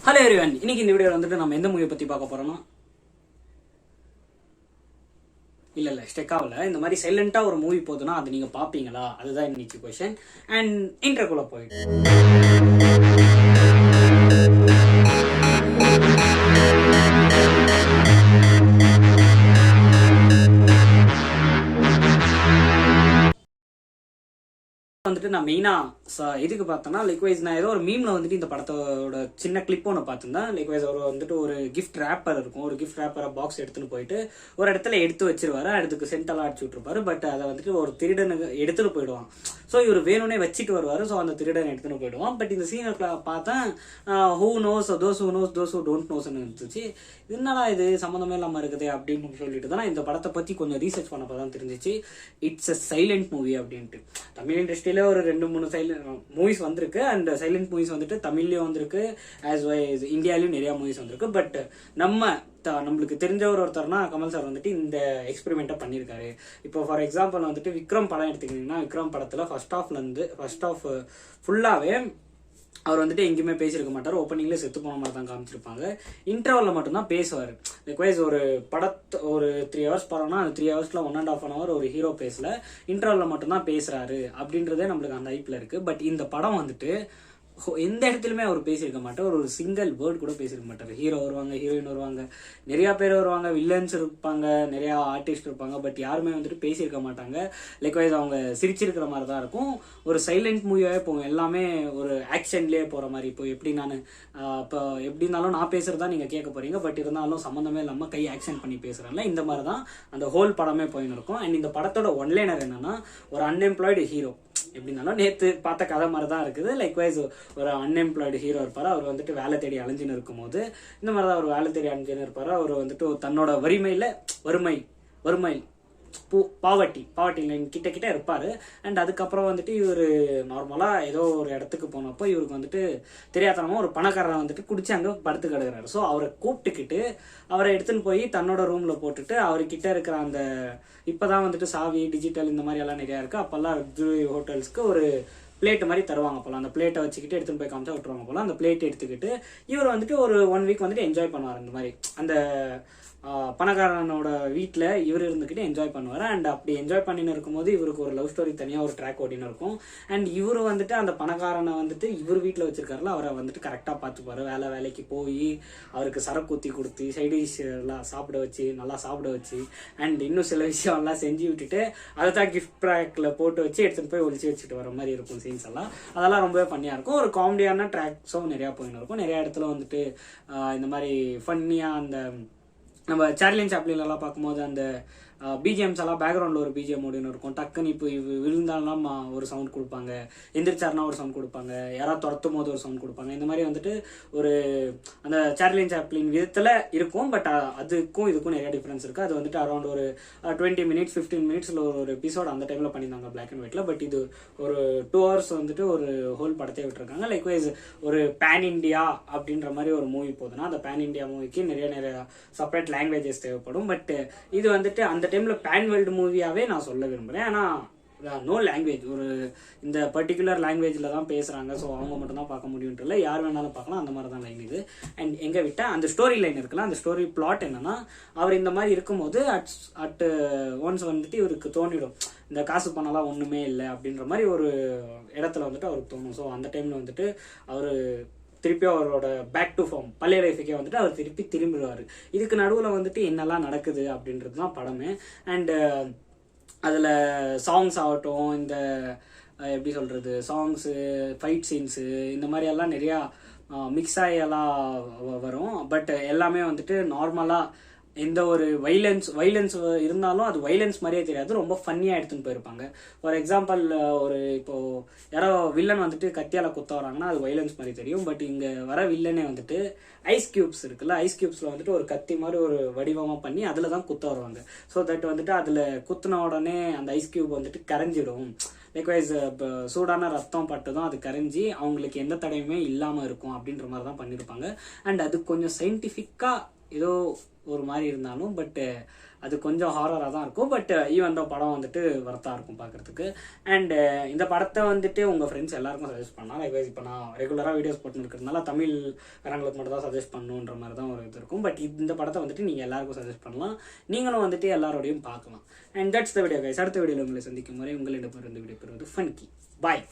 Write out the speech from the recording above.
Hello everyone, இன்னைக்கு இந்த வீடியோவில் வந்துட்டு நம்ம எந்த மூவியை பற்றி பார்க்க போகிறோம்னா, இல்லை ஸ்டெக்காவில் இந்த மாதிரி சைலண்ட்டாக ஒரு மூவி போதுன்னா அது நீங்கள் பார்ப்பீங்களா, அதுதான் இன்னைக்கு கொஷன். அண்ட் இன்ட்ரோக்குள்ளே போயிட்டு வந்துட்டு நான் மெயினாக இதுக்கு பார்த்தேன்னா லைக்வைஸ் நான் ஏதோ ஒரு மீமில் வந்துட்டு இந்த படத்தோட சின்ன கிளிப் ஒன்று பார்த்துருந்தேன். லைக்வைஸ் அவர் வந்துட்டு ஒரு கிஃப்ட் ரேப்பர் இருக்கும், ஒரு கிஃப்ட் ரேப்பரை பாக்ஸ் எடுத்துன்னு போயிட்டு ஒரு இடத்துல எடுத்து வச்சிருவாரு, அதுக்கு சென்டெல்லாம் அடிச்சு விட்டுருப்பாரு. பட் அதை வந்துட்டு ஒரு திருடனுக்கு எடுத்துட்டு போயிடுவான். ஸோ இவர் வேணும்னே வச்சுட்டு வருவார். ஸோ அந்த திருடன் எடுத்துன்னு போயிடுவான். பட் இந்த சீனை பார்த்தேன், who knows those who knows those who don't நோஸ்ன்னு இருந்துச்சு. என்னடா இது சம்மந்தமே இல்லாமல் இருக்குது அப்படின்னு சொல்லிட்டு தான் இந்த படத்தை பற்றி கொஞ்சம் ரீசர்ச் பண்ணப்போ தான் தெரிஞ்சிச்சு இட்ஸ் அ சைலண்ட் மூவி அப்படின்ட்டு. தமிழ் இண்டஸ்ட்ரியில ஒரு 2-3 சைலண்ட் மூவிஸ் வந்திருக்கு. அண்ட் சைலண்ட் மூவிஸ் வந்துட்டு தமிழ்லயும் வந்திருக்கு, ஆஸ் வைஸ் இந்தியாலையும் நிறைய மூவிஸ் வந்திருக்கு. பட் நம்மளுக்கு தெரிஞ்சவர் ஒருத்தர்னா கமல் சார் வந்துட்டு இந்த எக்ஸ்பெரிமெண்ட்டை பண்ணியிருக்காரு. இப்போ ஃபார் எக்ஸாம்பிள் வந்துட்டு விக்ரம் படம் எடுத்துக்கிட்டிங்கன்னா, விக்ரம் படத்தில் ஃபர்ஸ்ட் ஆஃப் ஃபுல்லாகவே அவர் வந்துட்டு எங்கேயுமே பேசியிருக்க மாட்டார். ஓப்பனிங்ல செத்து போன மாதிரி தான் காமிச்சிருப்பாங்க. இன்டர்வல்ல மட்டும்தான் பேசுவார். லைக்வைஸ் ஒரு 3 ஹவர்ஸ் படம்னா அந்த 3 ஹவர்ஸ்ல 1.5 hour ஒரு ஹீரோ பேசல, இன்டர்வல்ல மட்டும்தான் பேசுறாரு அப்படின்றதே நம்மளுக்கு அந்த ஐப்ல இருக்கு. பட் இந்த படம் வந்துட்டு எந்த இடத்துலையுமே அவர் பேசியிருக்க மாட்டார். ஒரு சிங்கிள் வேர்ட் கூட பேசியிருக்க மாட்டார். ஹீரோ வருவாங்க, ஹீரோயின் வருவாங்க, நிறைய பேர் வருவாங்க, வில்லன்ஸ் இருப்பாங்க, நிறைய ஆர்டிஸ்ட் இருப்பாங்க. பட் யாருமே வந்துட்டு பேசியிருக்க மாட்டாங்க. லைக்வைஸ் அவங்க சிரிச்சிருக்கிற மாதிரி தான் இருக்கும். ஒரு சைலண்ட் மூவியாவே போகும், எல்லாமே ஒரு ஆக்ஷன்லேயே போகிற மாதிரி. இப்போ எப்படி இப்போ எப்படி இருந்தாலும் நான் பேசுறதா நீங்கள் கேட்க போறீங்க, பட் இருந்தாலும் சம்மந்தமே இல்லாமல் கை ஆக்ஷன் பண்ணி பேசுகிறேன்ல, இந்த மாதிரி தான் அந்த ஹோல் படமே போயின்னு இருக்கும். அண்ட் இந்த படத்தோட ஒன்லைனர் என்னன்னா, ஒரு அன்எம்ப்ளாய்டு ஹீரோ, எப்படி இருந்தாலும் நேற்று பார்த்த கதை மாதிரி தான் இருக்குது. லைக்வைஸ் ஒரு அன்எம்ப்ளாய்டு ஹீரோ இருப்பார். அவர் வந்துட்டு வேலை தேடி அலைஞ்சுன்னு இருக்கும்போது இந்த மாதிரி தான் ஒரு வேலை தேடி அலைஞ்சுன்னு இருப்பார். அவர் வந்துட்டு தன்னோட வறுமை பாவர்ட்டி லைன் கிட்ட இருப்பாரு. அண்ட் அதுக்கப்புறம் வந்துட்டு இவர் நார்மலா ஏதோ ஒரு இடத்துக்கு போனப்போ இவருக்கு வந்துட்டு தெரியாதனமா ஒரு பணக்காரரை வந்துட்டு குடிச்சு அங்க படுத்து கிடக்குறாரு. ஸோ அவரை கூப்பிட்டுக்கிட்டு அவரை எடுத்துன்னு போய் தன்னோட ரூம்ல போட்டுட்டு அவர்கிட்ட இருக்கிற அந்த இப்பதான் வந்துட்டு சாவி டிஜிட்டல் இந்த மாதிரி எல்லாம் நிறைய இருக்கு. அப்பெல்லாம் லக்ஸுரி ஹோட்டல்ஸ்க்கு ஒரு பிளேட் மாதிரி தருவாங்க போல, அந்த பிளேட்டை வச்சுக்கிட்டு எடுத்துன்னு போய் காமிச்சா விட்டுருவாங்க போல. அந்த பிளேட் எடுத்துக்கிட்டு இவர் வந்துட்டு ஒரு 1 week வந்துட்டு என்ஜாய் பண்ணுவார். இந்த மாதிரி அந்த பணக்காரனோட வீட்டில் இவர் இருந்துக்கிட்டு என்ஜாய் பண்ணுவார். அண்ட் அப்படி என்ஜாய் பண்ணின்னு இருக்கும்போது இவருக்கு ஒரு லவ் ஸ்டோரி தனியாக ஒரு ட்ராக் ஓடின்னு இருக்கும். அண்ட் இவர் வந்துட்டு அந்த பணக்காரனை வந்துட்டு இவர் வீட்டில் வச்சிருக்காருல, அவரை வந்துட்டு கரெக்டாக பார்த்துப்பாரு. வேலைக்கு போய் அவருக்கு சரக்கு ஊற்றி கொடுத்து சைடு டிஷ் எல்லாம் நல்லா சாப்பிட வச்சு அண்ட் இன்னும் சில விஷயம்லாம் செஞ்சு விட்டுட்டு அதை தான் கிஃப்ட் பேக்கில் போட்டு வச்சு எடுத்துகிட்டு போய் ஒழிச்சு வச்சுட்டு வர மாதிரி இருக்கும் சீன்ஸ் எல்லாம். அதெல்லாம் ரொம்பவே பண்ணியாக இருக்கும். ஒரு காமெடியான ட்ராக்ஸும் நிறையா போயின்னு இருக்கும். நிறைய இடத்துல வந்துட்டு இந்த மாதிரி ஃபன்னியாக அந்த நம்ம சார்லின் சாப்ளின்லாம் பார்க்கும்போது அந்த பிஜிஎம்ஸ் எல்லாம் பேக்ரவுண்டில் ஒரு பிஜிஎம் ஓடினு இருக்கும். டக்குன்னு இப்போ விழுந்தாலும் ஒரு சவுண்ட் கொடுப்பாங்க, எந்திரிச்சாருனா ஒரு சவுண்ட் கொடுப்பாங்க, யாராவது துரத்தும் போது ஒரு சவுண்ட் கொடுப்பாங்க. இந்த மாதிரி வந்துட்டு ஒரு அந்த சார்லின் சாப்ளின் விதத்தில் இருக்கும். பட் அதுக்கும் இதுக்கும் நிறைய டிஃப்ரென்ஸ் இருக்குது. அது வந்துட்டு அரௌண்ட் ஒரு 20 minutes 15 minutes ஒரு எபிசோட் அந்த டைமில் பண்ணியிருந்தாங்க பிளாக் அண்ட் ஒயிட்டில். பட் இது ஒரு 2 hours வந்துட்டு ஒரு ஹோல் படத்தை விட்டுருக்காங்க. லைக்வைஸ் ஒரு பேன் இண்டியா அப்படின்ற மாதிரி ஒரு மூவி போகுதுன்னா அந்த பேன் இண்டியா மூவிக்கு நிறைய செப்பரேட் லாங்குவேஜஸ் தேவைப்படும். பட் இது வந்துட்டு அந்த டைம்ல பேன் வேர்ல்டு மூவியாவே நான் சொல்ல விரும்புறேன். ஆனா நோ லாங்குவேஜ், ஒரு இந்த பர்டிகுலர் லாங்குவேஜ்ல தான் பேசுறாங்க. ஸோ அவங்க மட்டும் தான் பார்க்க முடியும்ட்டு இல்லை, யார் வேணாலும் பார்க்கலாம், அந்த மாதிரி தான் லைன் இது. அண்ட் எங்க விட்டா அந்த ஸ்டோரி லைன் இருக்குல்ல, அந்த ஸ்டோரி பிளாட் என்னன்னா, அவர் இந்த மாதிரி இருக்கும்போது அட் ஒன்ஸ் வந்துட்டு இவருக்கு தோணிடும் இந்த காசு பணம்லாம் ஒண்ணுமே இல்லை அப்படின்ற மாதிரி ஒரு இடத்துல வந்துட்டு அவருக்கு தோணும். ஸோ அந்த டைம்ல வந்துட்டு அவரு திருப்பி அவரோட பேக் டு ஃபார்ம் பழைய லைஃபுக்கே வந்துட்டு அவர் திரும்பிடுவார். இதுக்கு நடுவில் வந்துட்டு என்னெல்லாம் நடக்குது அப்படின்றது தான் படமே. அண்டு அதில் சாங்ஸ் ஆகட்டும், இந்த எப்படி சொல்கிறது, சாங்ஸு, ஃபைட் சீன்ஸு, இந்த மாதிரி எல்லாம் நிறையா மிக்ஸ் ஆகி எல்லாம் வரும். பட் எல்லாமே வந்துட்டு நார்மலாக எந்த ஒரு வைலன்ஸ் இருந்தாலும் அது வைலன்ஸ் மாதிரியே தெரியாது, ரொம்ப ஃபன்னியாக எடுத்துன்னு போயிருப்பாங்க. ஃபார் எக்ஸாம்பிள் ஒரு இப்போ யாரோ வில்லன் வந்துட்டு கத்தியால் குத்த வராங்கன்னா அது வைலன்ஸ் மாதிரி தெரியும். பட் இங்கே வர வில்லனே வந்துட்டு ஐஸ் கியூப்ஸ் இருக்குல்ல, ஐஸ் கியூப்ஸில் வந்துட்டு ஒரு கத்தி மாதிரி ஒரு வடிவமாக பண்ணி அதில் தான் குத்த வருவாங்க. ஸோ தட் வந்துட்டு அதில் குத்தின உடனே அந்த ஐஸ் கியூப் வந்துட்டு கரைஞ்சிடும். லைக்வைஸ் சூடான ரத்தம் பட்டுதான் அது கரைஞ்சி அவங்களுக்கு எந்த தடையுமே இல்லாமல் இருக்கும் அப்படின்ற மாதிரி தான் பண்ணியிருப்பாங்க. அண்ட் அது கொஞ்சம் சயின்டிஃபிக்காக ஏதோ ஒரு மாதிரி இருந்தாலும் பட்டு அது கொஞ்சம் ஹாரராக தான் இருக்கும். பட் ஈவன் தான் படம் வந்துட்டு வர்த்தாக இருக்கும் பார்க்குறதுக்கு. அண்டு இந்த படத்தை வந்துட்டு உங்கள் ஃப்ரெண்ட்ஸ் எல்லாருக்கும் சஜஸ்ட் பண்ணலாம். லைக் இப்போ நான் ரெகுலராக வீடியோஸ் போட்டு இருக்கிறதுனால தமிழ் காரங்களுக்கு மட்டும் தான் சஜஸ்ட் பண்ணணுன்ற மாதிரி தான் ஒரு இது இருக்கும். பட் இந்த படத்தை வந்துட்டு நீங்கள் எல்லாருக்கும் சஜஸ்ட் பண்ணலாம். நீங்களும் வந்துட்டு எல்லாரோடையும் பார்க்கலாம். And that's the video guys. அடுத்த வீடியோவில் உங்களை சந்திக்கும் வரை உங்களிடம் இருந்து விடைபெறுவது ஃபன்கி. பாய்.